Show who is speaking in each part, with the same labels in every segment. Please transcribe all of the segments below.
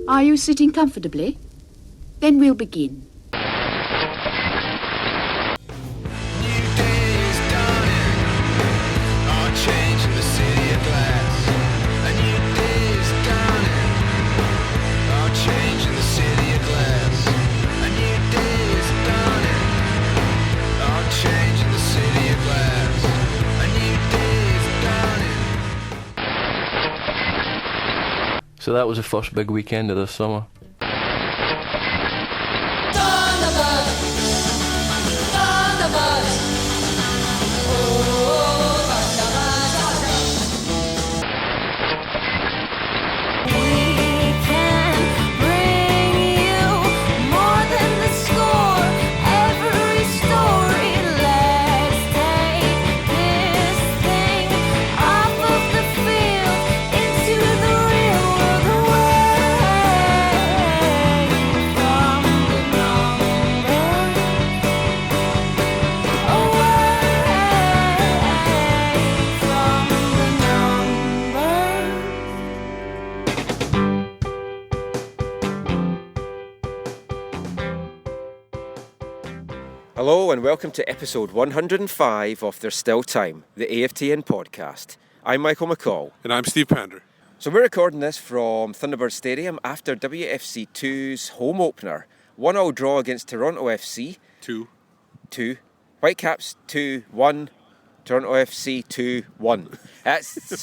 Speaker 1: Are you sitting comfortably? Then we'll begin.
Speaker 2: So that was the first big weekend of this summer.
Speaker 3: Hello and welcome to episode 105 of There's Still Time, the AFTN podcast. I'm Michael McCall.
Speaker 4: And I'm Steve Pander.
Speaker 3: So we're recording this from Thunderbird Stadium after WFC2's home opener. 1-1 draw against Toronto FC. 2. Whitecaps 2-1. Toronto FC 2-1. That's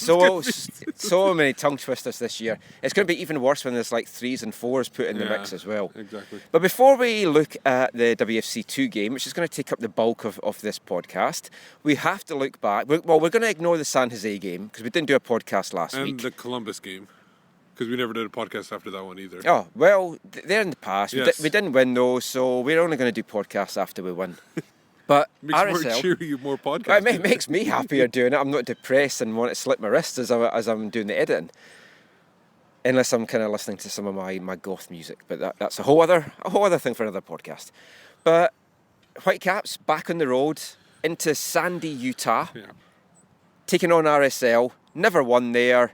Speaker 3: so many tongue twisters this year. It's going to be even worse when there's like 3s and 4s put in the mix as well.
Speaker 4: Exactly.
Speaker 3: But before we look at the WFC2 game, which is going to take up the bulk of this podcast, we have to look back. We're going to ignore the San Jose game because we didn't do a podcast last week.
Speaker 4: And the Columbus game, because we never did a podcast after that one either.
Speaker 3: Oh, well, they're in the past.
Speaker 4: Yes.
Speaker 3: We didn't win those, so we're only going to do podcasts after we win. But
Speaker 4: makes
Speaker 3: RSL,
Speaker 4: more podcasts.
Speaker 3: It makes me happier doing it. I'm not depressed and want to slip my wrists as I'm doing the editing. Unless I'm kind of listening to some of my goth music, but that's a whole other thing for another podcast. But Whitecaps back on the road into Sandy, Utah, taking on RSL. Never won there.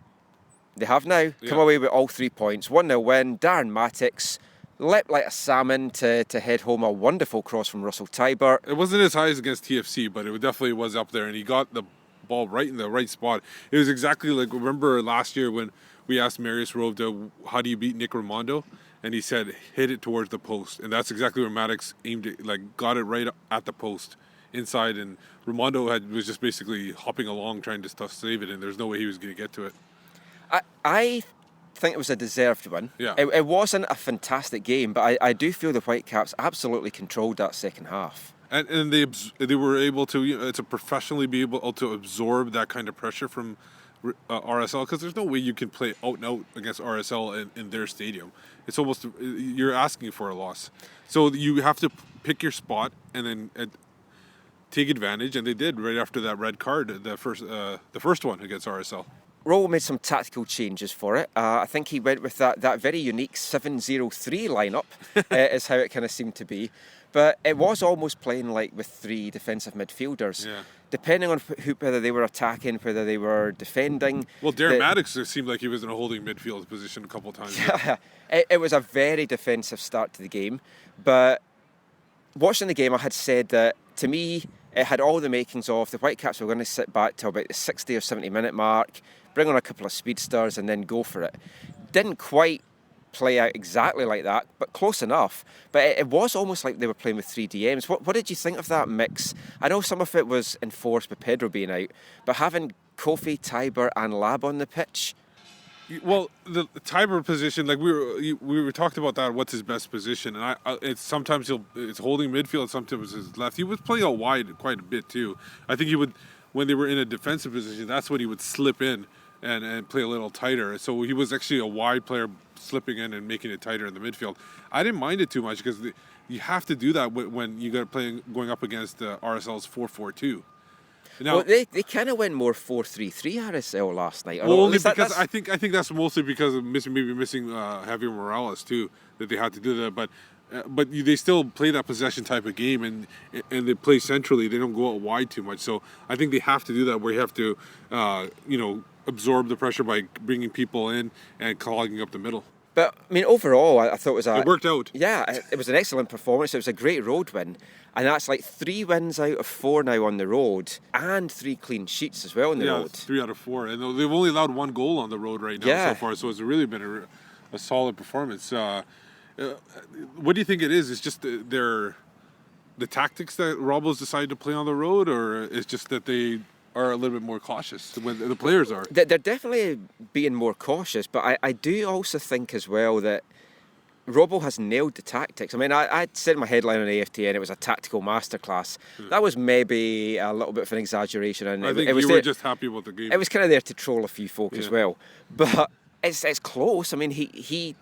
Speaker 3: They have now come away with all 3 points. 1-0 win. Darren Mattocks leapt like a salmon to head home a wonderful cross from Russell Tybert.
Speaker 4: It wasn't as high as against TFC, but it definitely was up there, and he got the ball right in the right spot. It was exactly like, remember last year when we asked Marius Rovda, how do you beat Nick Raimondo? And he said, hit it towards the post. And that's exactly where Mattocks aimed it, got it right at the post inside, and Raimondo was just basically hopping along trying to save it, and there's no way he was going to get to it.
Speaker 3: I think it was a deserved win.
Speaker 4: Yeah.
Speaker 3: It wasn't a fantastic game, but I do feel the Whitecaps absolutely controlled that second half.
Speaker 4: And they were able to, to professionally be able to absorb that kind of pressure from RSL, because there's no way you can play out and out against RSL in their stadium. It's almost, you're asking for a loss. So you have to pick your spot and then take advantage, and they did right after that red card, the first one against RSL.
Speaker 3: Rowe made some tactical changes for it. I think he went with that very unique 7-0-3 lineup, is how it kind of seemed to be. But it was almost playing like with 3 defensive midfielders. Yeah. Depending on whether they were attacking, whether they were defending.
Speaker 4: Well, Darren Mattocks seemed like he was in a holding midfield position a couple of times.
Speaker 3: Yeah, it was a very defensive start to the game. But watching the game, I had said that, to me, it had all the makings of the Whitecaps were going to sit back till about the 60 or 70 minute mark, bring on a couple of speedsters and then go for it. Didn't quite play out exactly like that, but close enough. But it was almost like they were playing with 3 DMs. What did you think of that mix? I know some of it was enforced with Pedro being out, but having Kofi, Tybert and Lab on the pitch.
Speaker 4: Well, the Tybert position, like we were talking about that. What's his best position? And it's sometimes it's holding midfield, sometimes his left. He was playing out wide quite a bit too. I think he would, when they were in a defensive position, that's when he would slip in and play a little tighter. So he was actually a wide player slipping in and making it tighter in the midfield. I didn't mind it too much because you have to do that when you got going up against RSL's 4-4-2. Now,
Speaker 3: well, they kind of went more 4-3-3 RSL last night.
Speaker 4: Well, only because I think that's mostly because of missing Javier Morales too, that they had to do that. But they still play that possession type of game, and they play centrally. They don't go out wide too much. So I think they have to do that, where you have to absorb the pressure by bringing people in and clogging up the middle.
Speaker 3: But, I mean, overall, I thought
Speaker 4: it worked out.
Speaker 3: Yeah, it was an excellent performance. It was a great road win. And that's like 3 wins out of 4 now on the road, and 3 clean sheets as well on the road.
Speaker 4: 3 out of 4. And they've only allowed 1 goal on the road right now so far, so it's really been a solid performance. What do you think it is? It's just the tactics that Robbo's decided to play on the road, or it's just that they are a little bit more cautious when the players are?
Speaker 3: They're definitely being more cautious, but I do also think as well that Robbo has nailed the tactics. I mean, I said in my headline on AFTN it was a tactical masterclass. That was maybe a little bit of an exaggeration. And
Speaker 4: I think
Speaker 3: you
Speaker 4: were just happy with the game.
Speaker 3: It was kind of there to troll a few folk as well. But it's close. I mean, he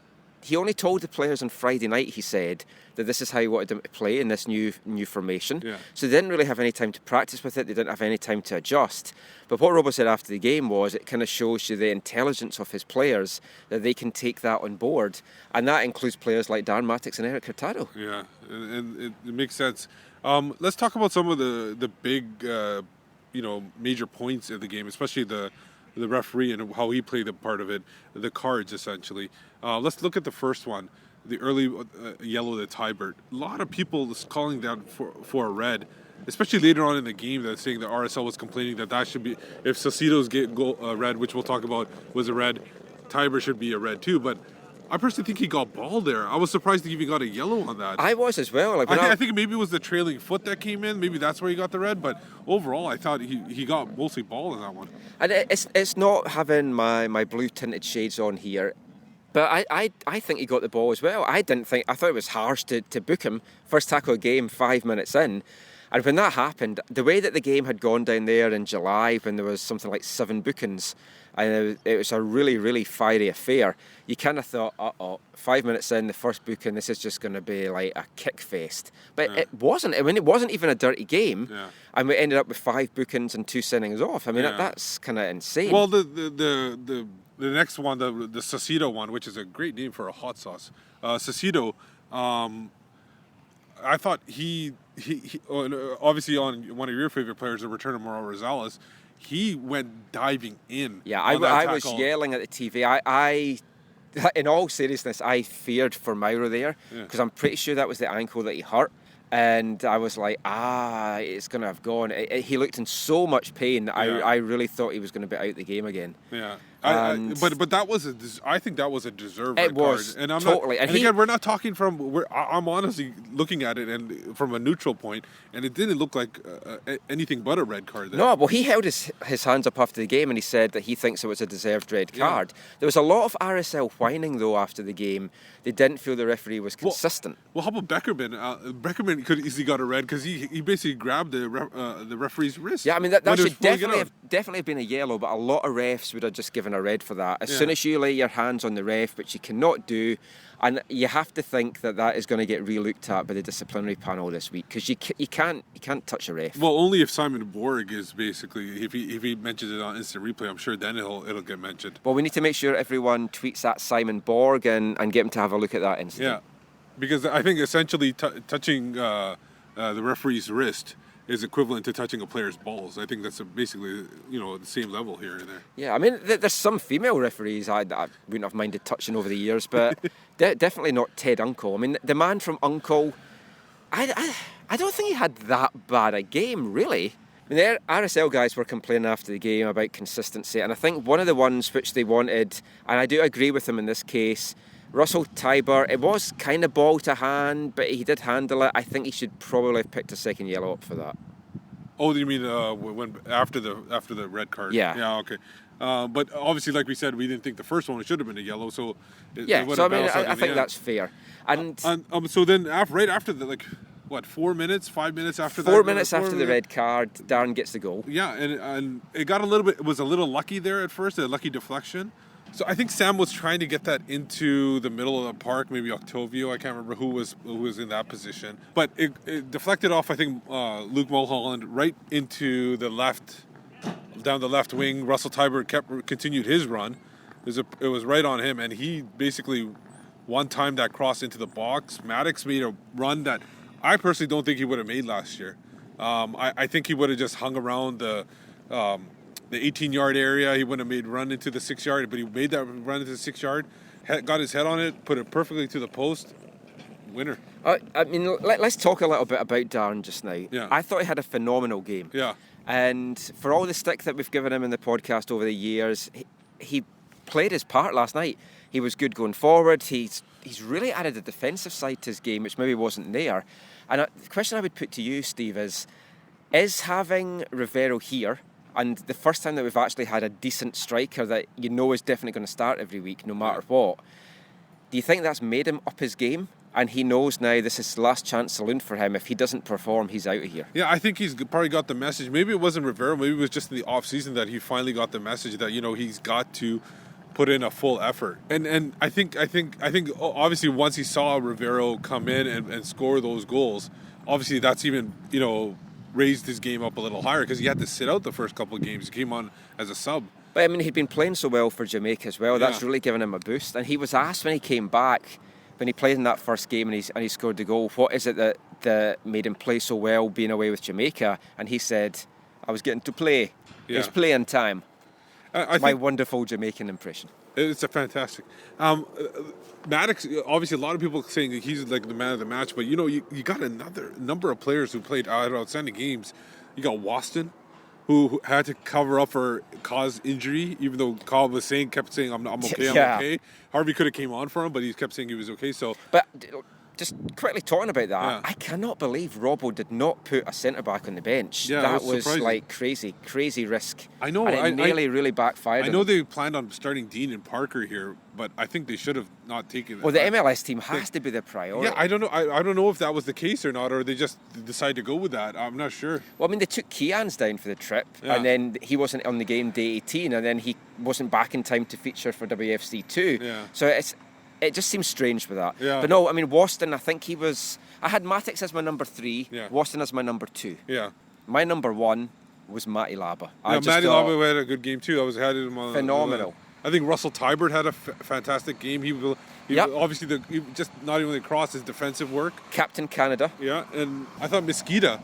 Speaker 3: only told the players on Friday night, he said, that this is how he wanted them to play in this new formation.
Speaker 4: Yeah.
Speaker 3: So they didn't really have any time to practice with it. They didn't have any time to adjust. But what Robbo said after the game was it kind of shows you the intelligence of his players, that they can take that on board. And that includes players like Darren Mattocks and Eric Hurtado.
Speaker 4: Yeah, and it makes sense. Let's talk about some of the big, major points of the game, especially the referee and how he played a part of it, the cards essentially. Let's look at the first one. The early yellow to Tybert. A lot of people calling down for a red, especially later on in the game, that saying that RSL was complaining that should be, if Saucedo's red, which we'll talk about, was a red, Tybert should be a red too. But I personally think he got balled there. I was surprised he even got a yellow on that.
Speaker 3: I was as well.
Speaker 4: I think maybe it was the trailing foot that came in. Maybe that's where he got the red. But overall, I thought he got mostly ball in that one.
Speaker 3: And it's not having my blue tinted shades on here. But I think he got the ball as well. I thought it was harsh to book him. First tackle of the game, 5 minutes in. And when that happened, the way that the game had gone down there in July, when there was something like 7 bookings, and it was a really, really fiery affair, you kind of thought, 5 minutes in, the first booking, this is just going to be like a kick fest. But it wasn't. I mean, it wasn't even a dirty game. Yeah. And we ended up with 5 bookings and 2 sendings off. I mean, that's kind of insane.
Speaker 4: Well, the next one, the Saucedo one, which is a great name for a hot sauce. Saucedo, I thought he obviously on one of your favorite players, the return of Mauro Rosales, he went diving in.
Speaker 3: Yeah, I was yelling at the TV. I in all seriousness, I feared for Mauro there because I'm pretty sure that was the ankle that he hurt. And I was like, it's going to have gone. He looked in so much pain. I really thought he was going to be out the game again.
Speaker 4: Yeah. But that was I think that was a deserved red
Speaker 3: card. And I'm totally.
Speaker 4: And again, we're not talking from. I'm honestly looking at it and from a neutral point, and it didn't look like anything but a red card there.
Speaker 3: No, well, he held his hands up after the game and he said that he thinks it was a deserved red card. There was a lot of RSL whining though after the game. They didn't feel the referee was consistent.
Speaker 4: Well, how about Beckerman? Beckerman could easily got a red because he basically grabbed the referee's wrist.
Speaker 3: Yeah, I mean that should definitely have been a yellow, but a lot of refs would have just given a red for that. As soon as you lay your hands on the ref, which you cannot do, and you have to think that is going to get re-looked at by the disciplinary panel this week because you can't touch a ref.
Speaker 4: Well, only if Simon Borg is basically if he mentions it on instant replay, I'm sure then it'll get mentioned.
Speaker 3: Well, we need to make sure everyone tweets at Simon Borg and get him to have a look at that incident.
Speaker 4: Yeah, because I think essentially touching the referee's wrist is equivalent to touching a player's balls. I think that's basically the same level here and there.
Speaker 3: Yeah, I mean there's some female referees I wouldn't have minded touching over the years, but definitely not Ted Uncle. I mean the man from Uncle, I don't think he had that bad a game really. I mean, the RSL guys were complaining after the game about consistency, and I think one of the ones which they wanted, and I do agree with them in this case, Russell Tybert, it was kind of ball to hand, but he did handle it. I think he should probably have picked a second yellow up for that.
Speaker 4: Oh, you mean when after the red card?
Speaker 3: Yeah.
Speaker 4: Yeah. Okay. But obviously, like we said, we didn't think the first one should have been a yellow. So
Speaker 3: so I mean, I think that's fair. And
Speaker 4: so then right after the 4 minutes, 5 minutes after that?
Speaker 3: 4 minutes after the red card, Darren gets the goal.
Speaker 4: Yeah, and it got it was a little lucky there at first, a lucky deflection. So I think Sam was trying to get that into the middle of the park, maybe Octavio. I can't remember who was in that position. But it deflected off, I think, Luke Mulholland right into the left, down the left wing. Russell Tybert continued his run. It was right on him, and he basically one-timed that cross into the box. Mattocks made a run that I personally don't think he would have made last year. I think he would have just hung around the 18-yard area. He wouldn't have made run into the 6-yard, but he made that run into the 6-yard. got his head on it, put it perfectly to the post. Winner.
Speaker 3: I mean, let's talk a little bit about Darren just now.
Speaker 4: Yeah.
Speaker 3: I thought he had a phenomenal game.
Speaker 4: Yeah.
Speaker 3: And for all the stick that we've given him in the podcast over the years, he played his part last night. He was good going forward. He's really added a defensive side to his game, which maybe wasn't there. And the question I would put to you, Steve, is having Rivero here, and the first time that we've actually had a decent striker that you know is definitely going to start every week, no matter what, do you think that's made him up his game? And he knows now this is the last chance saloon for him. If he doesn't perform, he's out of here.
Speaker 4: Yeah, I think he's probably got the message. Maybe it wasn't Rivero. Maybe it was just in the off-season that he finally got the message that, you know, he's got to put in a full effort. And I think obviously once he saw Rivero come in and score those goals, obviously that's even, you know, raised his game up a little higher because he had to sit out the first couple of games. He came on as a sub.
Speaker 3: But I mean, he'd been playing so well for Jamaica as well. That's really given him a boost. And he was asked when he came back, when he played in that first game and he scored the goal, what is it that made him play so well being away with Jamaica? And he said, I was getting to play.
Speaker 4: Yeah.
Speaker 3: It's playing time.
Speaker 4: I
Speaker 3: My
Speaker 4: think
Speaker 3: wonderful Jamaican impression.
Speaker 4: it's a fantastic. Mattocks, obviously a lot of people saying that he's like the man of the match, but you know, you got another number of players who played outstanding games. You got Waston, who had to cover up for cause injury, even though Carl was kept saying, I'm okay, I'm okay. Harvey could have came on for him, but he kept saying he was okay. So,
Speaker 3: but just quickly talking about that,
Speaker 4: Yeah.
Speaker 3: I cannot believe Robbo did not put a centre-back on the bench.
Speaker 4: Yeah,
Speaker 3: that
Speaker 4: it was surprising.
Speaker 3: like crazy risk.
Speaker 4: I know,
Speaker 3: And it nearly really backfired.
Speaker 4: I know they planned on starting Dean and Parker here, but I think they should have not taken it.
Speaker 3: Well, the MLS team has to be the priority.
Speaker 4: Yeah, I don't know. I don't know if that was the case or not, or they just decided to go with that. I'm not sure.
Speaker 3: Well, I mean, they took Keans down for the trip,
Speaker 4: Yeah.
Speaker 3: and then he wasn't on the game day 18, and then he wasn't back in time to feature for WFC2.
Speaker 4: Yeah.
Speaker 3: So it just seems strange with that.
Speaker 4: Yeah.
Speaker 3: But no, I mean, Waston, I think I had Mattocks as my number 3,
Speaker 4: Yeah.
Speaker 3: Waston as my number 2.
Speaker 4: Yeah.
Speaker 3: My number 1 was Matty Laba.
Speaker 4: Matty Laba had a good game too. I had him on.
Speaker 3: Phenomenal.
Speaker 4: I think Russell Tybert had a fantastic game. He
Speaker 3: Yep.
Speaker 4: obviously just not even across his defensive work.
Speaker 3: Captain Canada.
Speaker 4: Yeah, and I thought Mesquita,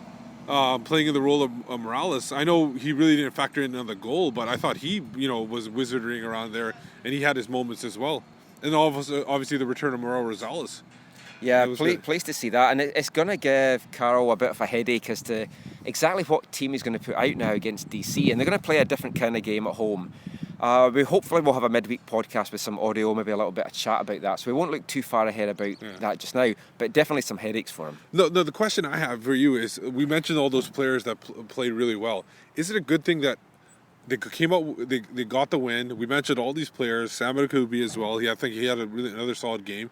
Speaker 4: playing in the role of Morales, I know he really didn't factor in on the goal, but I thought he, you know, was wizarding around there, and he had his moments as well. And obviously the return of Mauro Rosales.
Speaker 3: Yeah,
Speaker 4: good.
Speaker 3: pleased to see that. And it's going to give Carroll a bit of a headache as to exactly what team he's going to put out now against DC. And they're going to play a different kind of game at home. We hopefully will have a midweek podcast with some audio, maybe a little bit of chat about that. So we won't look too far ahead about that just now, but definitely some headaches for him.
Speaker 4: No, the question I have for you is, we mentioned all those players that played really well. Is it a good thing that they came out, they got the win? We mentioned all these players, Sam Kubi as well. I think he had another solid game.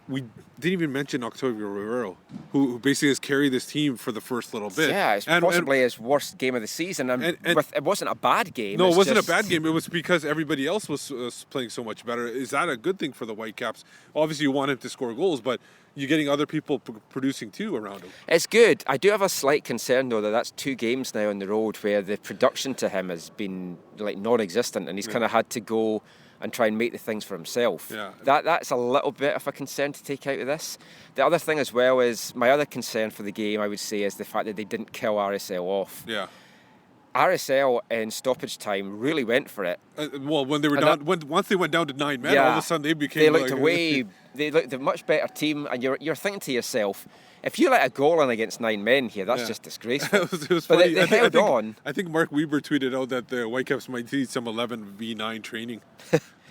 Speaker 4: We didn't even mention Octavio Rivero, who basically has carried this team for the first little bit.
Speaker 3: Yeah, it's possibly his worst game of the season. And it wasn't a bad game.
Speaker 4: No, it wasn't a bad game. It was because everybody else was playing so much better. Is that a good thing for the Whitecaps? Obviously, you want him to score goals, but you're getting other people producing too around him.
Speaker 3: It's good. I do have a slight concern, though, that that's 2 games now on the road where the production to him has been like non-existent, and he's kind of had to go and try and make the things for himself.
Speaker 4: Yeah.
Speaker 3: That's a little bit of a concern to take out of this. The other thing as well is, my other concern for the game, I would say, is the fact that they didn't kill RSL off.
Speaker 4: Yeah.
Speaker 3: RSL in stoppage time really went for it.
Speaker 4: Well, when they were down, once they went down to 9 men, all of a sudden they became.
Speaker 3: They looked they looked a much better team, and you're thinking to yourself, if you let a goal in against 9 men here, that's just disgraceful.
Speaker 4: it was
Speaker 3: but
Speaker 4: funny.
Speaker 3: they held on.
Speaker 4: I think Mark Weber tweeted out that the Whitecaps might need some 11v9 training.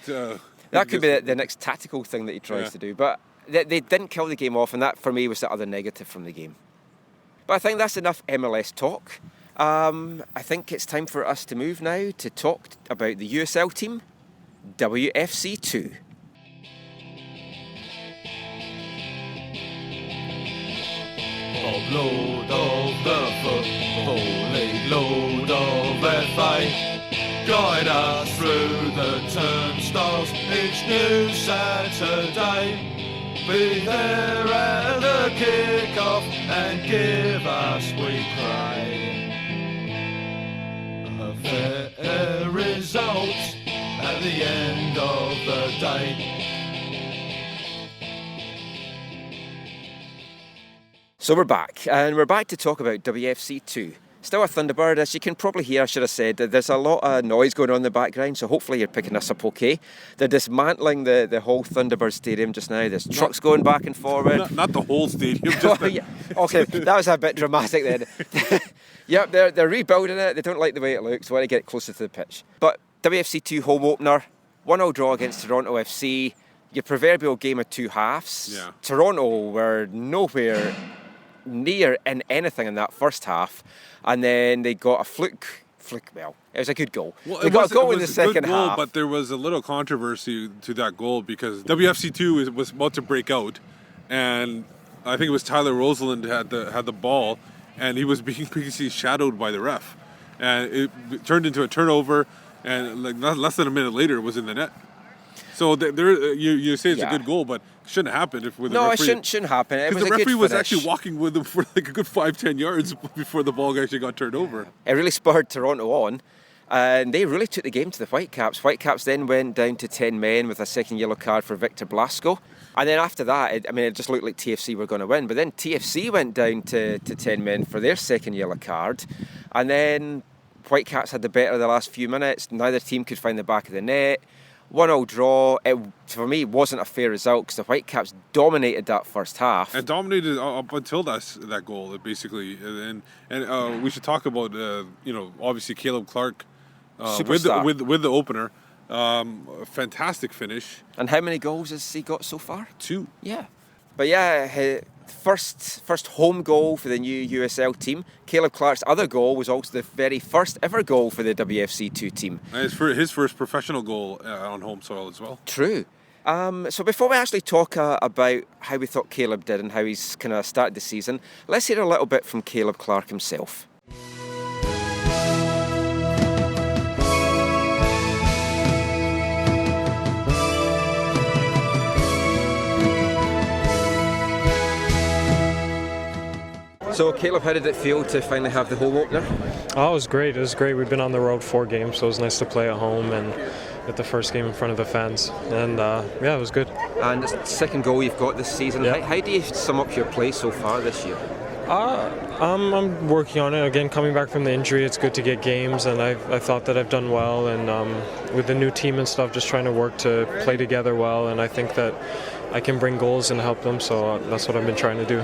Speaker 3: That could be the next tactical thing that he tries to do. But they didn't kill the game off, and that for me was the other negative from the game. But I think that's enough MLS talk. I think it's time for us to move now to talk about the USL team, WFC2.
Speaker 5: Load of the Football League, load of FA. Guide us through the turnstiles each new Saturday. Be there at the kick-off and give us, we pray, a fair result at the end of the day.
Speaker 3: So we're back, and we're back to talk about WFC2. Still a Thunderbird, as you can probably hear. I should have said that there's a lot of noise going on in the background, so hopefully you're picking this up okay. They're dismantling the whole Thunderbird stadium just now. There's trucks going back and forward.
Speaker 4: Not the whole stadium. Just
Speaker 3: Yeah. Okay, that was a bit dramatic then. Yep, they're rebuilding it. They don't like the way it looks. They want to get it closer to the pitch. But WFC2 home opener, 1-0 draw against Toronto FC. Your proverbial game of two halves.
Speaker 4: Yeah.
Speaker 3: Toronto were nowhere near in anything in that first half, and then they got a fluke. Well, it was a good goal.
Speaker 4: Well,
Speaker 3: they got a goal in
Speaker 4: it
Speaker 3: the
Speaker 4: was a good
Speaker 3: second
Speaker 4: goal,
Speaker 3: half.
Speaker 4: but there was a little controversy to that goal because WFC2 was about to break out, and I think it was Tyler Rosenlund had the ball, and he was being previously shadowed by the ref, and it turned into a turnover, and like less than a minute later, it was in the net. So you say it's a good goal, but it shouldn't happen the referee.
Speaker 3: It shouldn't happen. It was
Speaker 4: Because the
Speaker 3: a good
Speaker 4: referee was
Speaker 3: finish.
Speaker 4: actually walking with him for like a good 5-10 yards before the ball actually got turned over.
Speaker 3: It really spurred Toronto on, and they really took the game to the Whitecaps. Whitecaps then went down to 10 men with a second yellow card for Victor Blasco. And then after that, it just looked like TFC were going to win. But then TFC went down to 10 men for their second yellow card. And then Whitecaps had the better of the last few minutes. Neither team could find the back of the net. 1-0 draw. It, for me, wasn't a fair result because the Whitecaps dominated that first half.
Speaker 4: And dominated up until that goal, basically. And we should talk about, obviously Caleb Clarke with the opener. Fantastic finish.
Speaker 3: And how many goals has he got so far?
Speaker 4: 2.
Speaker 3: Yeah. But yeah, first home goal for the new USL team. Caleb Clarke's other goal was also the very first ever goal for the WFC2 team.
Speaker 4: And it's for his first professional goal on home soil as well.
Speaker 3: True. So before we actually talk about how we thought Caleb did and how he's kind of started the season, let's hear a little bit from Caleb Clarke himself. So Caleb, how did it feel to finally have the home opener?
Speaker 6: Oh, it was great. It was great. We've been on the road 4 games, so it was nice to play at home and get the first game in front of the fans. And it was good.
Speaker 3: And it's the second goal you've got this season.
Speaker 6: Yeah.
Speaker 3: How do you sum up your play so far this year?
Speaker 6: I'm working on it. Again, coming back from the injury, it's good to get games, and I thought that I've done well. And with the new team and stuff, just trying to work to play together well. And I think that I can bring goals and help them, so that's what I've been trying to do.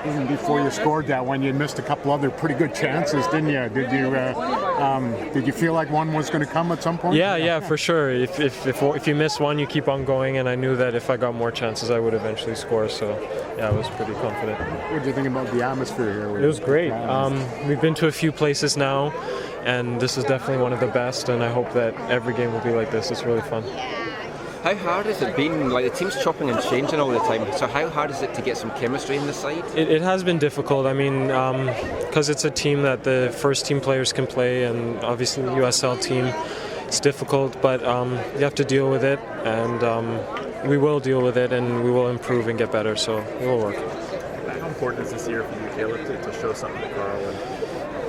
Speaker 7: Even before you scored that one, you missed a couple other pretty good chances, didn't you? Did you feel like one was going to come at some point?
Speaker 6: Yeah, for sure. If you miss one, you keep on going, and I knew that if I got more chances, I would eventually score. So, yeah, I was pretty confident.
Speaker 7: What did you think about the atmosphere here?
Speaker 6: It was great. We've been to a few places now, and this is definitely one of the best, and I hope that every game will be like this. It's really fun.
Speaker 3: How hard has it been? Like, the team's chopping and changing all the time, so how hard is it to get some chemistry in the side?
Speaker 6: It has been difficult. I mean, because it's a team that the first team players can play, and obviously the USL team, it's difficult, but you have to deal with it, and we will deal with it, and we will improve and get better, so it will work.
Speaker 8: How important is this year for you, Caleb, to show something to Carl?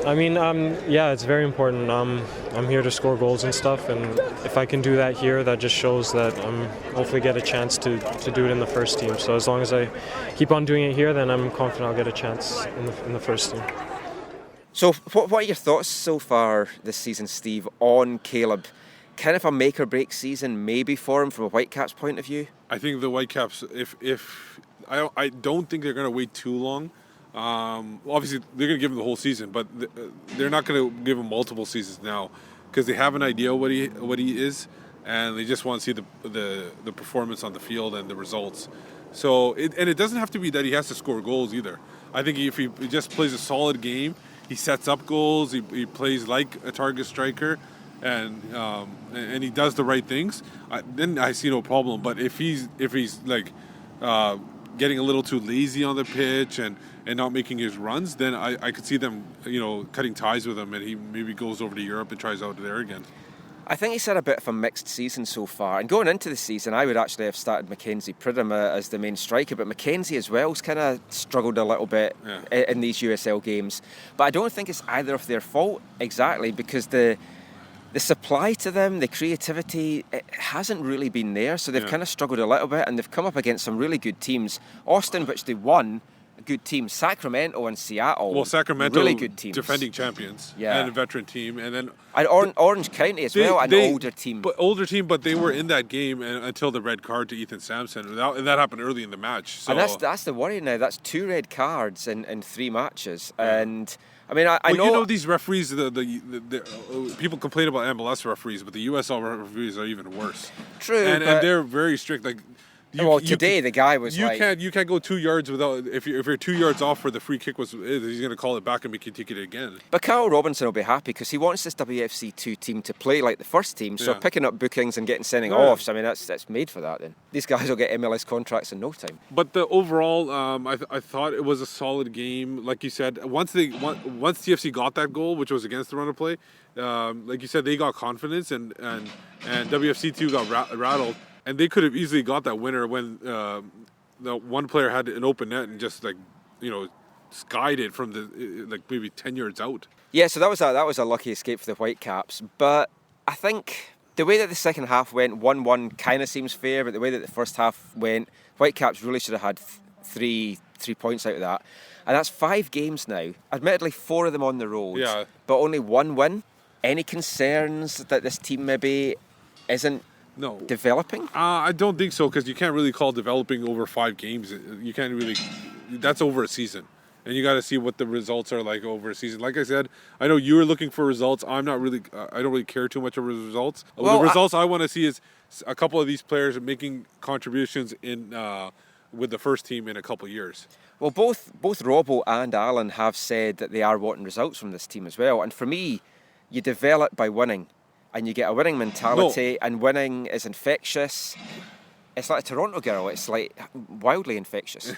Speaker 6: I mean, it's very important. I'm here to score goals and stuff, and if I can do that here, that just shows that I'm hopefully get a chance to do it in the first team. So as long as I keep on doing it here, then I'm confident I'll get a chance in the first team.
Speaker 3: So what are your thoughts so far this season, Steve, on Caleb? Kind of a make or break season maybe for him from a Whitecaps point of view?
Speaker 4: I think the Whitecaps, I don't think they're going to wait too long. Obviously, they're going to give him the whole season, but they're not going to give him multiple seasons now because they have an idea what he is, and they just want to see the performance on the field and the results. So it doesn't have to be that he has to score goals either. I think if he just plays a solid game, he sets up goals, he plays like a target striker, and he does the right things, then I see no problem. But if he's like getting a little too lazy on the pitch and not making his runs, then I could see them, cutting ties with him, and he maybe goes over to Europe and tries out there again.
Speaker 3: I think he's had a bit of a mixed season so far. And going into the season, I would actually have started Mackenzie Pridham as the main striker, but Mackenzie as well has kind of struggled a little bit in these USL games. But I don't think it's either of their fault exactly, because the supply to them, the creativity, it hasn't really been there. So they've kind of struggled a little bit, and they've come up against some really good teams. Austin, which they won, good teams. Sacramento and Seattle.
Speaker 4: Well, Sacramento,
Speaker 3: really good teams.
Speaker 4: defending champions,
Speaker 3: Yeah.
Speaker 4: and a veteran team, and then
Speaker 3: Orange County as well, an older team.
Speaker 4: But they were in that game until the red card to Ethan Sampson, and that happened early in the match. So.
Speaker 3: And that's the worry now. That's 2 red cards in 3 matches, and I mean, I know.
Speaker 4: You know these referees. The people complain about MLS referees, but the USL referees are even worse.
Speaker 3: True,
Speaker 4: and they're very strict. Like,
Speaker 3: today the guy was
Speaker 4: you can't go 2 yards without if you're 2 yards off where the free kick was. He's going to call it back and make you take it again.
Speaker 3: But Carl Robinson will be happy because he wants this WFC2 team to play like the first team. So picking up bookings and getting sending offs, I mean that's made for that. Then these guys will get MLS contracts in no time.
Speaker 4: But the overall, I thought it was a solid game. Like you said, once TFC got that goal, which was against the run of play, like you said, they got confidence and WFC2 got rattled. And they could have easily got that winner when the one player had an open net and just skied it from the maybe 10 yards out.
Speaker 3: Yeah, so that was a lucky escape for the Whitecaps. But I think the way that the second half went, 1-1 kind of seems fair. But the way that the first half went, Whitecaps really should have had 3 points out of that. And that's 5 games now. Admittedly, 4 of them on the road.
Speaker 4: Yeah.
Speaker 3: But only 1 win. Any concerns that this team maybe isn't developing?
Speaker 4: I don't think so, because you can't really call developing over 5 games. You can't really. That's over a season, and you got to see what the results are like over a season. Like I said, I know you were looking for results. I'm not really. I don't really care too much over the results. Well, the results I want to see is a couple of these players making contributions in with the first team in a couple of years.
Speaker 3: Well, both Robbo and Alan have said that they are wanting results from this team as well. And for me, you develop by winning. And you get a winning mentality, and winning is infectious. It's like a Toronto girl. It's like wildly infectious.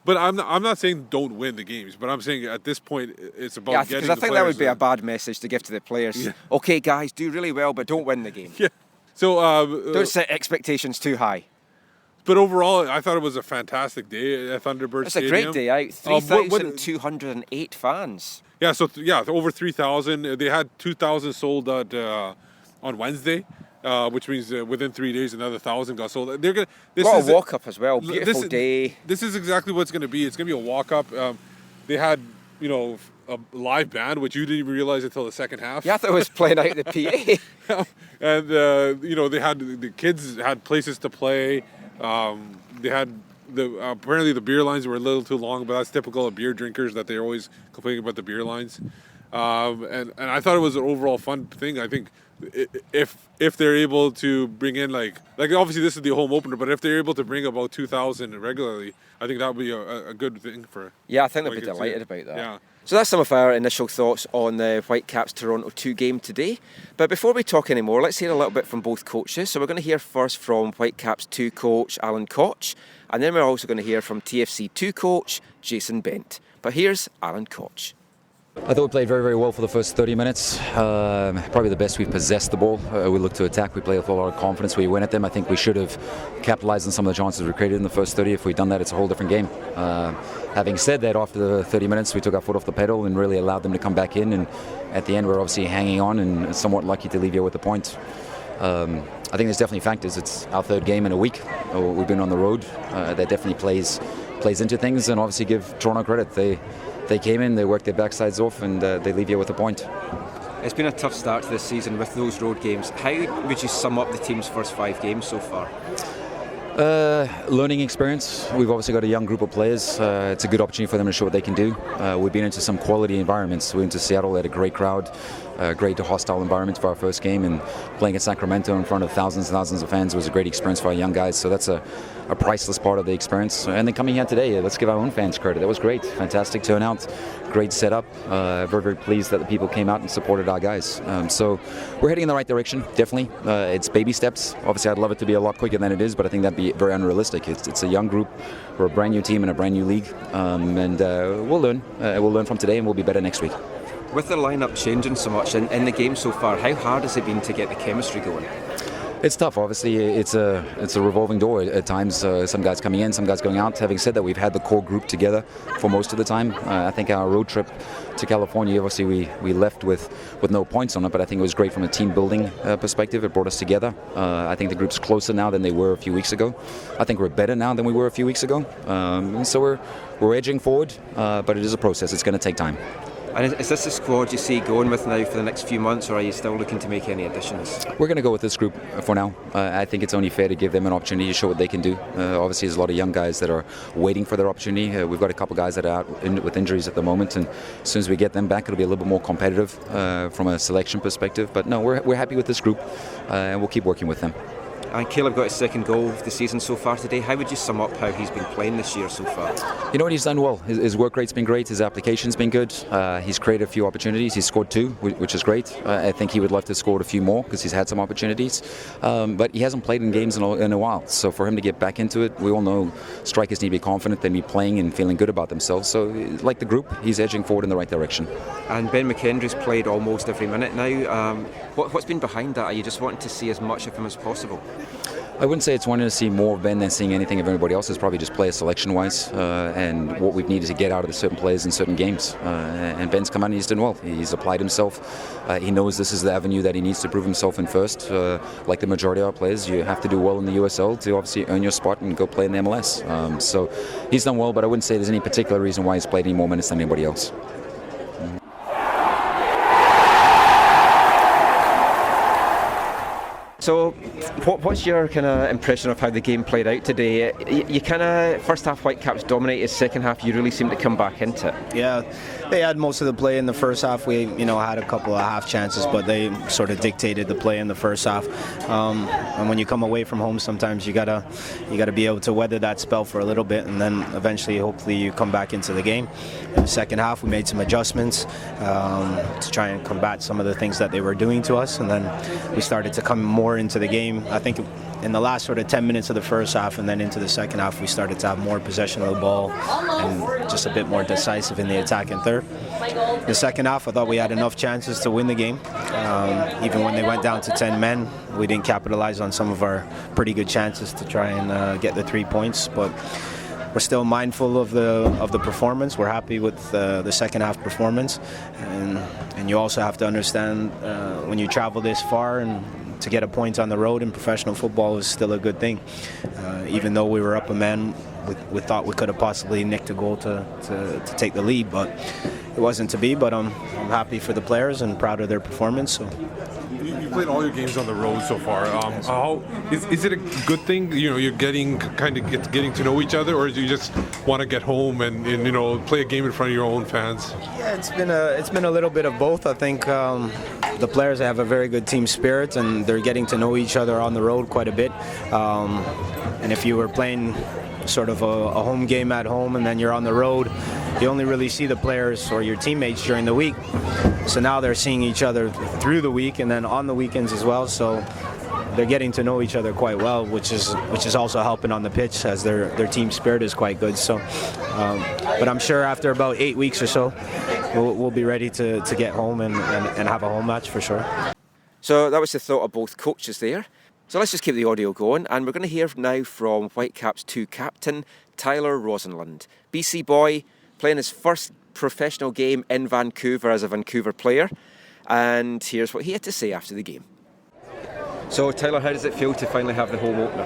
Speaker 4: But I'm not saying don't win the games, but I'm saying at this point it's about getting the players.
Speaker 3: Because I think that would be a bad message to give to the players. Yeah. Okay, guys, do really well, but don't win the game.
Speaker 4: Yeah. So
Speaker 3: don't set expectations too high.
Speaker 4: But overall, I thought it was a fantastic day at Thunderbird Stadium.
Speaker 3: It's a great day out. 3,208 fans.
Speaker 4: Yeah, over 3,000. They had 2,000 sold out on Wednesday, which means within 3 days another 1,000 got sold. They're gonna.
Speaker 3: A lot of walk up as well. Beautiful day.
Speaker 4: This is exactly what it's going to be. It's going to be a walk up. They had a live band, which you didn't even realize until the second half.
Speaker 3: Yeah, I thought it was playing out the PA.
Speaker 4: And they had the kids had places to play. They had. Apparently the beer lines were a little too long, but that's typical of beer drinkers that they're always complaining about the beer lines. And I thought it was an overall fun thing. I think if they're able to bring in like obviously this is the home opener, but if they're able to bring about 2,000 regularly, I think that would be a good thing for.
Speaker 3: Yeah, I think they'll be delighted about that.
Speaker 4: Yeah.
Speaker 3: So that's some of our initial thoughts on the Whitecaps Toronto 2 game today. But before we talk anymore, let's hear a little bit from both coaches. So we're going to hear first from Whitecaps 2 coach Alan Koch, and then we're also going to hear from TFC2 coach Jason Bent. But here's Alan Koch.
Speaker 9: I thought we played very, very well for the first 30 minutes. Probably the best we've possessed the ball. We looked to attack. We played with a lot of confidence. We went at them. I think we should have capitalised on some of the chances we created in the first 30. If we'd done that, it's a whole different game. Having said that, after the 30 minutes, we took our foot off the pedal and really allowed them to come back in. And at the end, we're obviously hanging on and somewhat lucky to leave here with a point. I think there's definitely factors. It's our 3rd game in a week. We've been on the road. That definitely plays into things. And obviously give Toronto credit. They came in, they worked their backsides off, and they leave here with a point.
Speaker 3: It's been a tough start to this season with those road games. How would you sum up the team's first 5 games so far?
Speaker 9: Learning experience. We've obviously got a young group of players. It's a good opportunity for them to show what they can do. We've been into some quality environments. We went to Seattle, had a great crowd, great hostile environment for our first game, and playing at Sacramento in front of thousands and thousands of fans was a great experience for our young guys. So that's a priceless part of the experience. And then coming here today, let's give our own fans credit. That was great. Fantastic turnout. Great setup. Very, very pleased that the people came out and supported our guys. So we're heading in the right direction, definitely. It's baby steps. Obviously, I'd love it to be a lot quicker than it is, but I think that'd be very unrealistic. It's a young group. We're a brand new team in a brand new league. And we'll learn. We'll learn from today, and we'll be better next week.
Speaker 3: With the lineup changing so much in the game so far, how hard has it been to get the chemistry going?
Speaker 9: It's tough. Obviously, it's a revolving door at times. Some guys coming in, some guys going out. Having said that, we've had the core group together for most of the time. I think our road trip to California, obviously we left with no points on it, but I think it was great from a team building perspective. It brought us together. I think the group's closer now than they were a few weeks ago. I think we're better now than we were a few weeks ago. And so we're edging forward, but it is a process. It's going to take time.
Speaker 3: And is this the squad you see going with now for the next few months, or are you still looking to make any additions?
Speaker 9: We're going to go with this group for now. I think it's only fair to give them an opportunity to show what they can do. Obviously, there's a lot of young guys that are waiting for their opportunity. We've got a couple guys that are out with injuries at the moment, and as soon as we get them back, it'll be a little bit more competitive from a selection perspective. But no, we're happy with this group, and we'll keep working with them.
Speaker 3: And Caleb got his second goal of the season so far today. How would you sum up how he's been playing this year so far?
Speaker 9: You know what, he's done well. His work rate's been great. His application's been good. He's created a few opportunities. He's scored 2, which is great. I think he would love to score a few more because he's had some opportunities. But he hasn't played in games in a while. So for him to get back into it, we all know strikers need to be confident. They need to be playing and feeling good about themselves. So like the group, he's edging forward in the right direction.
Speaker 3: And Ben McKendry's played almost every minute now. What's been behind that? Are you just wanting to see as much of him as possible?
Speaker 9: I wouldn't say it's wanting to see more of Ben than seeing anything of everybody else. It's probably just player selection-wise and what we've needed to get out of the certain players in certain games. And Ben's come out and he's done well. He's applied himself. He knows this is the avenue that he needs to prove himself in first. Like the majority of our players, you have to do well in the USL to obviously earn your spot and go play in the MLS. So he's done well, but I wouldn't say there's any particular reason why he's played any more minutes than anybody else.
Speaker 3: So, what's your kind of impression of how the game played out today? You kind of, first half Whitecaps dominated, second half you really seemed to come back into it.
Speaker 10: Yeah, they had most of the play in the first half. We, had a couple of half chances, but they sort of dictated the play in the first half. And when you come away from home, sometimes you gotta be able to weather that spell for a little bit, and then eventually, hopefully, you come back into the game. In the second half, we made some adjustments to try and combat some of the things that they were doing to us, and then we started to come more into the game. I think in the last sort of 10 minutes of the first half and then into the second half, we started to have more possession of the ball and just a bit more decisive in the attack in third. The second half, I thought we had enough chances to win the game. Even when they went down to 10 men, we didn't capitalize on some of our pretty good chances to try and get the 3 points, but we're still mindful of the performance. We're happy with the second half performance, and you also have to understand when you travel this far and to get a point on the road in professional football is still a good thing. Even though we were up a man, we thought we could have possibly nicked a goal to take the lead, but it wasn't to be. But I'm happy for the players and proud of their performance. So.
Speaker 4: You played all your games on the road so far. Is it a good thing? You're getting to know each other, or do you just want to get home and play a game in front of your own fans?
Speaker 10: Yeah, it's been a little bit of both. I think the players have a very good team spirit, and they're getting to know each other on the road quite a bit. And if you were playing sort of a home game at home and then you're on the road, you only really see the players or your teammates during the week. So now they're seeing each other through the week and then on the weekends as well. So they're getting to know each other quite well, which is also helping on the pitch as their team spirit is quite good. So, but I'm sure after about 8 weeks or so, we'll be ready to get home and have a home match for sure.
Speaker 3: So that was the thought of both coaches there. So let's just keep the audio going, and we're going to hear now from Whitecaps 2 captain Tyler Rosenlund. BC boy playing his first professional game in Vancouver as a Vancouver player, and here's what he had to say after the game. So Tyler, how does it feel to finally have the home opener?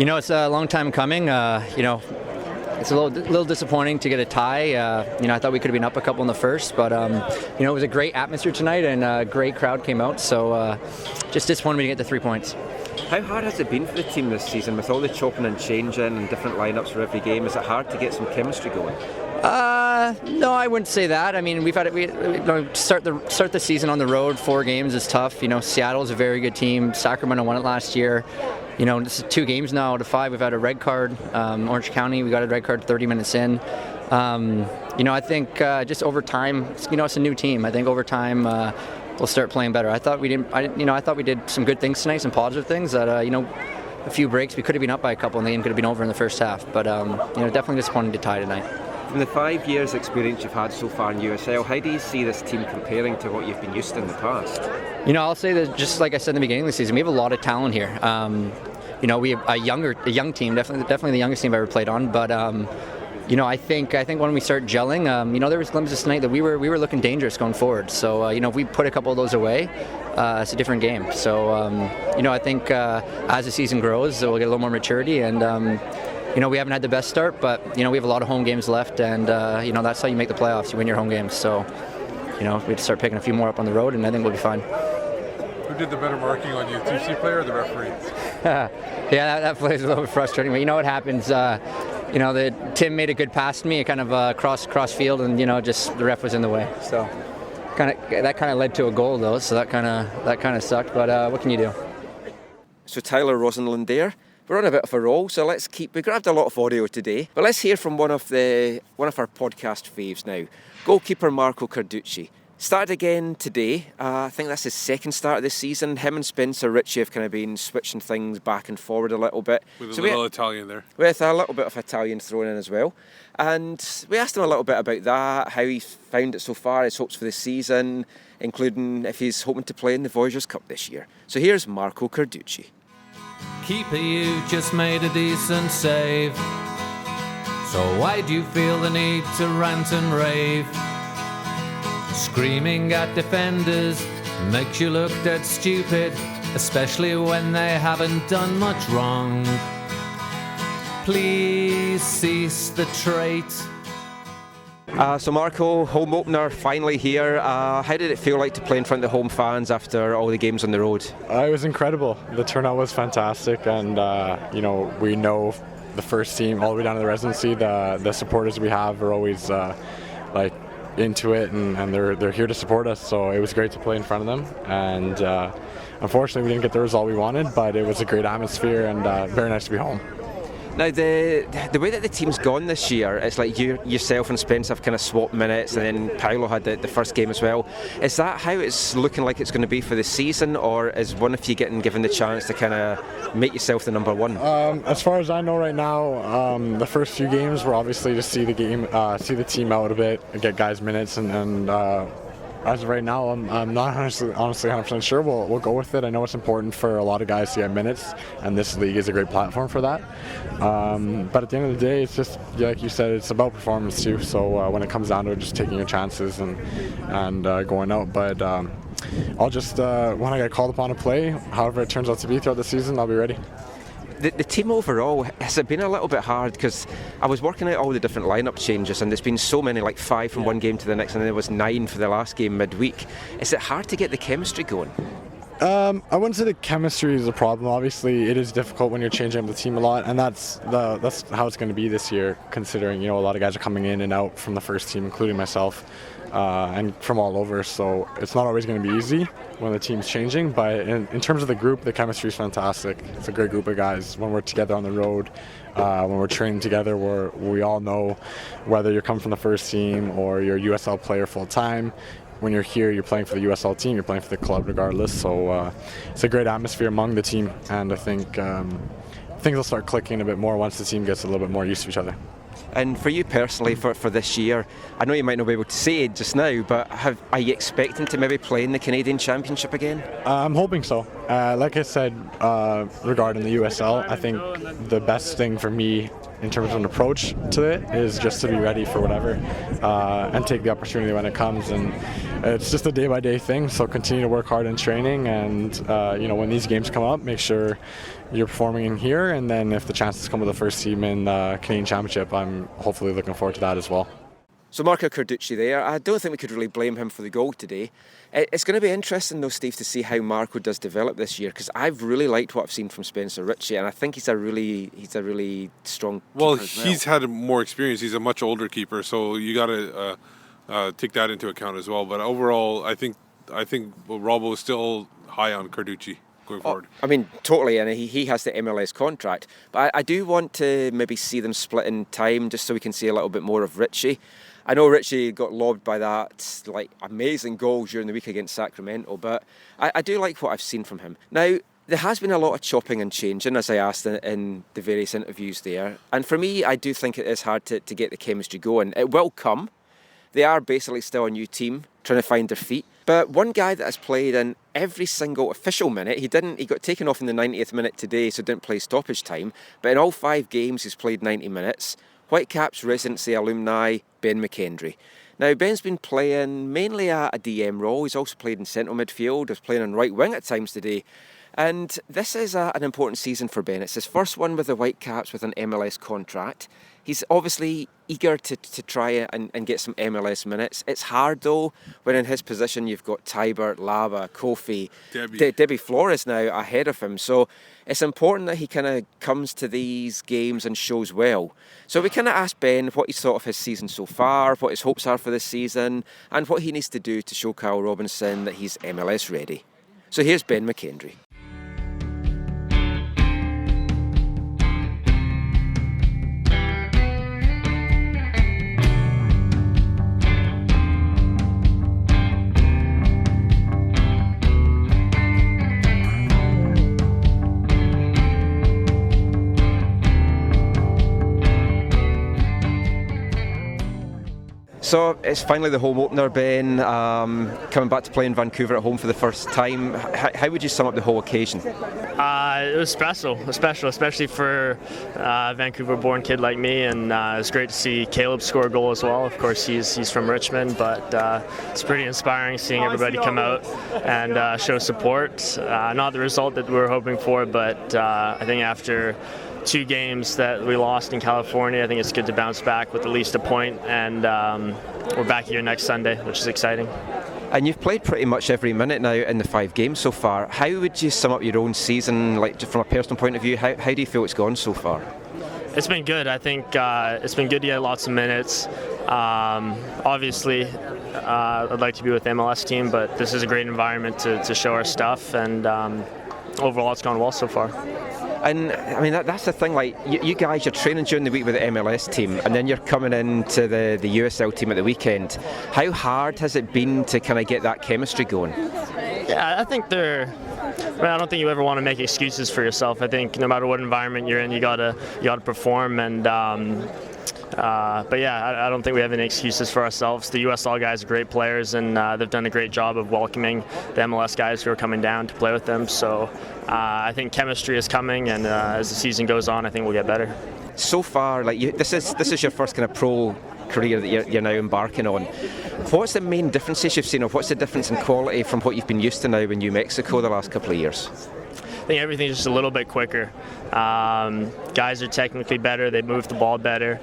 Speaker 11: It's a long time coming. It's a little disappointing to get a tie. I thought we could have been up a couple in the first, but it was a great atmosphere tonight and a great crowd came out. So just disappointed to get the 3 points.
Speaker 3: How hard has it been for the team this season with all the chopping and changing and different lineups for every game? Is it hard to get some chemistry going?
Speaker 11: No, I wouldn't say that. I mean, we start the season on the road. 4 games is tough. Seattle's a very good team. Sacramento won it last year. This is 2 games now out of 5. We've had a red card. Orange County, we got a red card 30 minutes in. I think just over time, it's a new team. I think over time we'll start playing better. I thought we did some good things tonight, some positive things. That a few breaks, we could have been up by a couple, and the game could have been over in the first half. But definitely disappointing to tie tonight.
Speaker 3: From the 5 years experience you've had so far in USL, how do you see this team comparing to what you've been used to in the past?
Speaker 11: I'll say that just like I said in the beginning of the season, we have a lot of talent here. We have a young team, definitely the youngest team I've ever played on. But I think when we start gelling, there was glimpses tonight that we were looking dangerous going forward. So if we put a couple of those away, it's a different game. So I think as the season grows, we'll get a little more maturity and. We haven't had the best start, but we have a lot of home games left, and that's how you make the playoffs. You win your home games. So, we have to start picking a few more up on the road, and I think we'll be fine.
Speaker 4: Who did the better marking on you, TFC player or the referee?
Speaker 11: Yeah, that play is a little bit frustrating. But you know what happens? Tim made a good pass to me, kind of cross field, and just the ref was in the way. So, that kind of led to a goal though. So that kind of sucked. But what can you do?
Speaker 3: So Tyler Rosenlund there. We're on a bit of a roll, so we grabbed a lot of audio today, but let's hear from one of our podcast faves now. Goalkeeper Marco Carducci. Started again today. I think that's his second start of this season. Him and Spencer Ritchie have kind of been switching things back and forward a little bit.
Speaker 4: With a little Italian there.
Speaker 3: With a little bit of Italian thrown in as well. And we asked him a little bit about that, how he found it so far, his hopes for the season, including if he's hoping to play in the Voyageurs Cup this year. So here's Marco Carducci.
Speaker 5: Keeper, you just made a decent save. So why do you feel the need to rant and rave? Screaming at defenders makes you look dead stupid, especially when they haven't done much wrong. Please cease the trait.
Speaker 3: So Marco, home opener finally here. How did it feel like to play in front of the home fans after all the games on the road?
Speaker 6: It was incredible. The turnout was fantastic, and we know the first team all the way down to the residency. The supporters we have are always into it, and they're here to support us. So it was great to play in front of them, and unfortunately we didn't get the result we wanted, but it was a great atmosphere and very nice to be home.
Speaker 3: Now, the way that the team's gone this year, it's like yourself and Spence have kind of swapped minutes, and then Paolo had the first game as well. Is that how it's looking like it's going to be for the season, or is one of you getting given the chance to kind of make yourself the number one?
Speaker 6: As far as I know right now, the first few games were obviously to see the team out a bit, get guys minutes, and as of right now, I'm not honestly 100% sure. We'll go with it. I know it's important for a lot of guys to get minutes, and this league is a great platform for that. But at the end of the day, it's just, like you said, it's about performance too. So when it comes down to it, just taking your chances and going out. But I'll just, when I get called upon to play, however it turns out to be throughout the season, I'll be ready.
Speaker 3: The team overall, has it been a little bit hard? Because I was working out all the different lineup changes, and there's been so many, like 5 from one game to the next, and then there was 9 for the last game midweek. Is it hard to get the chemistry going?
Speaker 6: I wouldn't say the chemistry is a problem. Obviously, it is difficult when you're changing up the team a lot, and that's how it's going to be this year, considering a lot of guys are coming in and out from the first team, including myself, and from all over. So it's not always going to be easy when the team's changing. But in terms of the group, the chemistry is fantastic. It's a great group of guys. When we're together on the road, when we're training together, we all know whether you're coming from the first team or you're a USL player full time. When you're here, you're playing for the USL team, you're playing for the club regardless. So it's a great atmosphere among the team, and I think things will start clicking a bit more once the team gets a little bit more used to each other.
Speaker 3: And for you personally, for this year, I know you might not be able to say it just now, but are you expecting to maybe play in the Canadian Championship again?
Speaker 6: I'm hoping so. Like I said, regarding the USL, I think the best thing for me in terms of an approach to it is just to be ready for whatever and take the opportunity when it comes. And it's just a day-by-day thing, so continue to work hard in training, and when these games come up, make sure you're performing in here, and then if the chances come with the first team in Canadian Championship, I'm hopefully looking forward to that as well.
Speaker 3: So Marco Carducci there, I don't think we could really blame him for the goal today. It's going to be interesting though, Steve, to see how Marco does develop this year, because I've really liked what I've seen from Spencer Ritchie, and I think he's a really strong keeper. Well,
Speaker 4: he's had more experience. He's a much older keeper, so you got to take that into account as well. But overall, I think Robbo is still high on Carducci going forward.
Speaker 3: I mean, totally, and he has the MLS contract. But I do want to maybe see them split in time, just so we can see a little bit more of Ritchie. I know Ritchie got lobbed by that amazing goal during the week against Sacramento, but I do like what I've seen from him. Now, There has been a lot of chopping and changing, as I asked in the various interviews there. And for me, I do think it is hard to get the chemistry going. It will come. They are basically still a new team, trying to find their feet. But one guy that has played in every single official minute, he got taken off in the 90th minute today, so didn't play stoppage time. But in all 5 games, he's played 90 minutes. Whitecaps residency alumni, Ben McKendry. Now, Ben's been playing mainly a DM role. He's also played in central midfield. He's playing on right wing at times today. And this is an important season for Ben. It's his first one with the Whitecaps with an MLS contract. He's obviously eager to try and get some MLS minutes. It's hard though when in his position you've got Tybert, Lava, Kofi, Debbie Flores now ahead of him. So it's important that he kind of comes to these games and shows well. So we kind of asked Ben what he's thought of his season so far, what his hopes are for this season, and what he needs to do to show Kyle Robinson that he's MLS ready. So here's Ben McKendry. So it's finally the home opener, Ben, coming back to play in Vancouver at home for the first time. How would you sum up the whole occasion?
Speaker 12: It was special, especially for a Vancouver-born kid like me, and it was great to see Caleb score a goal as well. Of course, he's from Richmond, but it's pretty inspiring seeing everybody come out and show support. Not the result that we were hoping for, but I think after 2 games that we lost in California, I think it's good to bounce back with at least a point, and we're back here next Sunday, which is exciting.
Speaker 3: And you've played pretty much every minute now in the 5 games so far. How would you sum up your own season, like from a personal point of view? How do you feel it's gone so far?
Speaker 12: It's been good. I think it's been good to get lots of minutes. Obviously, I'd like to be with the MLS team, but this is a great environment to show our stuff, and overall it's gone well so far.
Speaker 3: And I mean, that's the thing, like you guys, you're training during the week with the MLS team, and then you're coming into the USL team at the weekend. How hard has it been to kind of get that chemistry going?
Speaker 12: Yeah, I think I don't think you ever want to make excuses for yourself. I think no matter what environment you're in, you gotta perform, and but yeah, I don't think we have any excuses for ourselves. The USL guys are great players, and they've done a great job of welcoming the MLS guys who are coming down to play with them. So I think chemistry is coming, and as the season goes on, I think we'll get better.
Speaker 3: So far, like this is your first kind of pro career that you're now embarking on. What's the main differences you've seen, or what's the difference in quality from what you've been used to now in New Mexico the last couple of years?
Speaker 12: I think everything's just a little bit quicker. Guys are technically better. They move the ball better.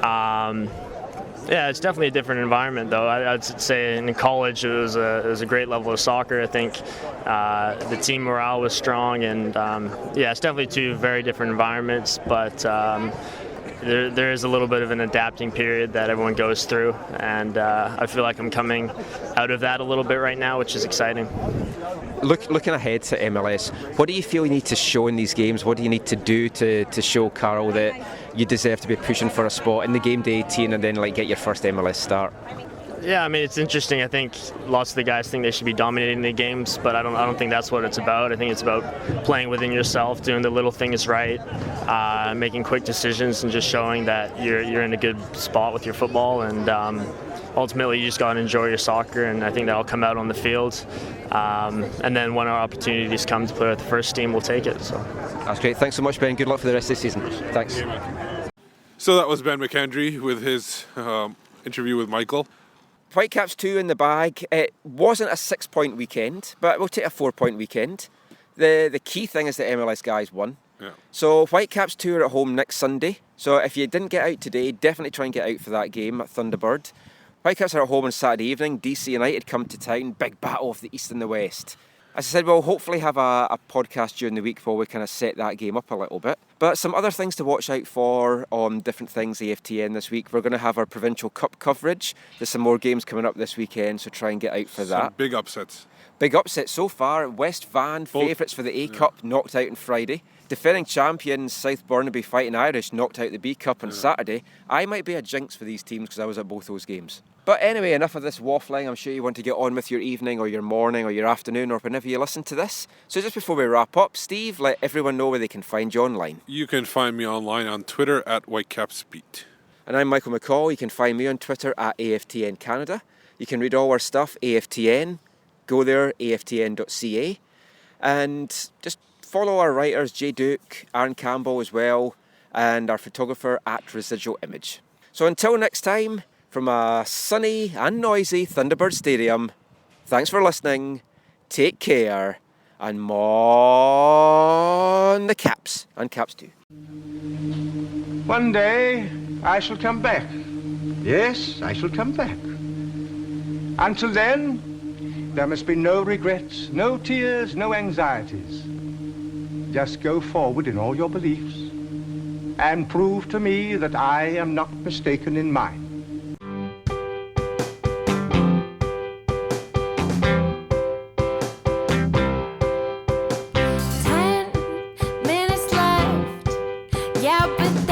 Speaker 12: Yeah, it's definitely a different environment, though. I'd say in college it was a great level of soccer. I think the team morale was strong, and yeah, it's definitely 2 very different environments. But there is a little bit of an adapting period that everyone goes through, and I feel like I'm coming out of that a little bit right now, which is exciting.
Speaker 3: Looking ahead to MLS, what do you feel you need to show in these games? What do you need to do to show Carl that you deserve to be pushing for a spot in the game day 18 and then like get your first MLS start?
Speaker 12: Yeah, I mean, it's interesting. I think lots of the guys think they should be dominating the games, but I don't think that's what it's about. I think it's about playing within yourself, doing the little things right, making quick decisions, and just showing that you're in a good spot with your football. And ultimately, you just got to enjoy your soccer, and I think that'll come out on the field. And then when our opportunities come to play with the first team, we'll take it. So
Speaker 3: that's great. Thanks so much, Ben. Good luck for the rest of the season. Thanks.
Speaker 4: So that was Ben McKendry with his interview with Michael.
Speaker 3: Whitecaps 2 in the bag. It wasn't a 6-point weekend, but we'll take a 4-point weekend. The key thing is the MLS guys won.
Speaker 4: Yeah.
Speaker 3: So Whitecaps 2 are at home next Sunday. So if you didn't get out today, definitely try and get out for that game at Thunderbird. Whitecaps are at home on Saturday evening. DC United come to town. Big battle of the East and the West. As I said, we'll hopefully have a podcast during the week before we kind of set that game up a little bit. But some other things to watch out for on different things AFTN this week. We're going to have our Provincial Cup coverage. There's some more games coming up this weekend, so try and get out for that.
Speaker 4: Some big upsets.
Speaker 3: Big upsets so far. West Van, favourites for the A-Cup, knocked out on Friday. defending champions South Burnaby Fighting Irish knocked out the B Cup on Saturday. I might be a jinx for these teams because I was at both those games. But anyway, enough of this waffling. I'm sure you want to get on with your evening or your morning or your afternoon or whenever you listen to this. So just before we wrap up, Steve, let everyone know where they can find you online.
Speaker 4: You can find me online on Twitter at WhitecapsBeat.
Speaker 3: And I'm Michael McCall. You can find me on Twitter at AFTN Canada. You can read all our stuff, AFTN. Go there, aftn.ca. And just follow our writers, Jay Duke, Aaron Campbell as well, and our photographer at Residual Image. So until next time, from a sunny and noisy Thunderbird Stadium, thanks for listening, take care, and mon the Caps, and Caps too.
Speaker 13: One day I shall come back. Yes, I shall come back. Until then, there must be no regrets, no tears, no anxieties. Just go forward in all your beliefs and prove to me that I am not mistaken in mine.
Speaker 14: 10 minutes left, yeah, but